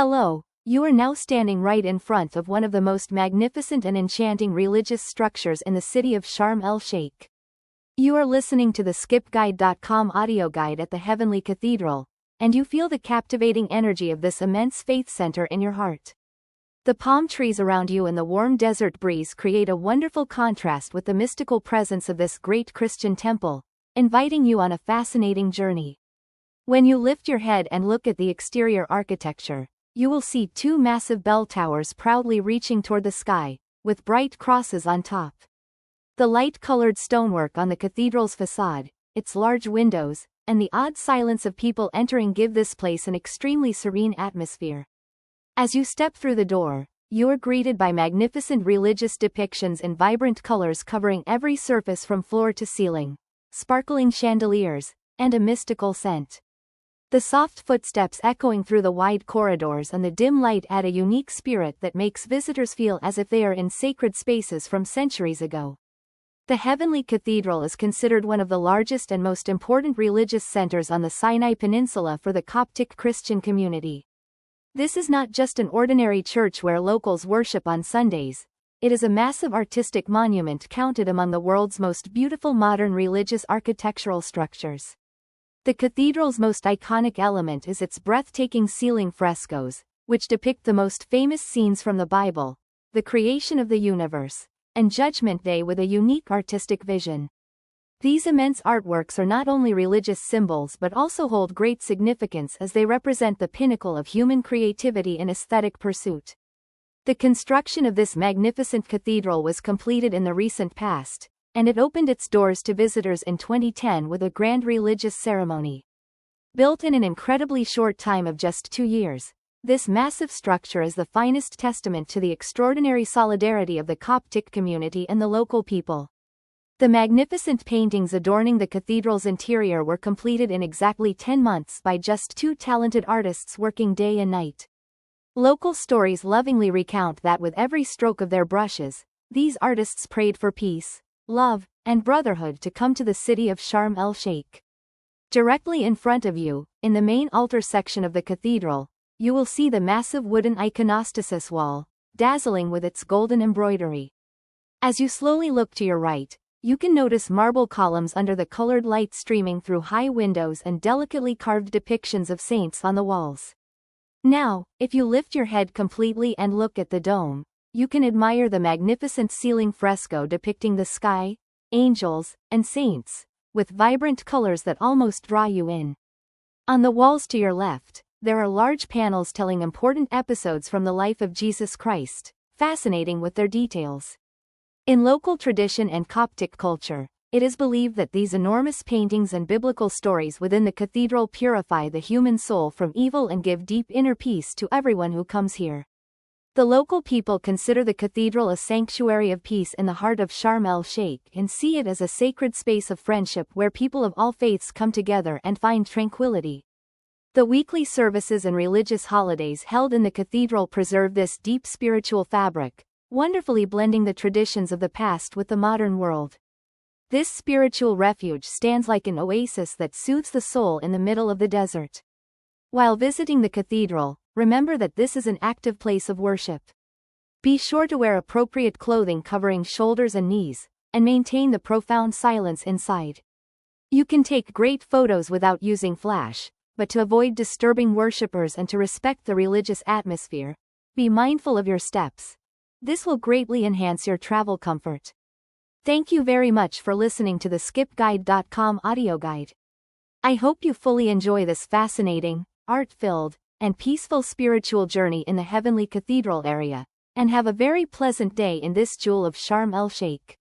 Hello, you are now standing right in front of one of the most magnificent and enchanting religious structures in the city of Sharm El-Sheikh. You are listening to the SkipGuide.com audio guide at the Heavenly Cathedral, and you feel the captivating energy of this immense faith center in your heart. The palm trees around you and the warm desert breeze create a wonderful contrast with the mystical presence of this great Christian temple, inviting you on a fascinating journey. When you lift your head and look at the exterior architecture, you will see two massive bell towers proudly reaching toward the sky, with bright crosses on top. The light-colored stonework on the cathedral's facade, its large windows, and the odd silence of people entering give this place an extremely serene atmosphere. As you step through the door, you are greeted by magnificent religious depictions in vibrant colors covering every surface from floor to ceiling, sparkling chandeliers, and a mystical scent. The soft footsteps echoing through the wide corridors and the dim light add a unique spirit that makes visitors feel as if they are in sacred spaces from centuries ago. The Heavenly Cathedral is considered one of the largest and most important religious centers on the Sinai Peninsula for the Coptic Christian community. This is not just an ordinary church where locals worship on Sundays, it is a massive artistic monument counted among the world's most beautiful modern religious architectural structures. The cathedral's most iconic element is its breathtaking ceiling frescoes, which depict the most famous scenes from the Bible, the creation of the universe, and Judgment Day with a unique artistic vision. These immense artworks are not only religious symbols but also hold great significance as they represent the pinnacle of human creativity and aesthetic pursuit. The construction of this magnificent cathedral was completed in the recent past, and it opened its doors to visitors in 2010 with a grand religious ceremony. Built in an incredibly short time of just 2 years, this massive structure is the finest testament to the extraordinary solidarity of the Coptic community and the local people. The magnificent paintings adorning the cathedral's interior were completed in exactly 10 months by just 2 talented artists working day and night. Local stories lovingly recount that with every stroke of their brushes, these artists prayed for peace, love, and brotherhood to come to the city of Sharm El-Sheikh. Directly in front of you, in the main altar section of the cathedral, you will see the massive wooden iconostasis wall, dazzling with its golden embroidery. As you slowly look to your right, you can notice marble columns under the colored light streaming through high windows and delicately carved depictions of saints on the walls. Now, if you lift your head completely and look at the dome, you can admire the magnificent ceiling fresco depicting the sky, angels, and saints, with vibrant colors that almost draw you in. On the walls to your left, there are large panels telling important episodes from the life of Jesus Christ, fascinating with their details. In local tradition and Coptic culture, it is believed that these enormous paintings and biblical stories within the cathedral purify the human soul from evil and give deep inner peace to everyone who comes here. The local people consider the cathedral a sanctuary of peace in the heart of Sharm El-Sheikh and see it as a sacred space of friendship where people of all faiths come together and find tranquility. The weekly services and religious holidays held in the cathedral preserve this deep spiritual fabric, wonderfully blending the traditions of the past with the modern world. This spiritual refuge stands like an oasis that soothes the soul in the middle of the desert. While visiting the cathedral, remember that this is an active place of worship. Be sure to wear appropriate clothing covering shoulders and knees, and maintain the profound silence inside. You can take great photos without using flash, but to avoid disturbing worshippers and to respect the religious atmosphere, be mindful of your steps. This will greatly enhance your travel comfort. Thank you very much for listening to the SkipGuide.com audio guide. I hope you fully enjoy this fascinating, art-filled, and peaceful spiritual journey in the Heavenly Cathedral area, and have a very pleasant day in this jewel of Sharm El-Sheikh.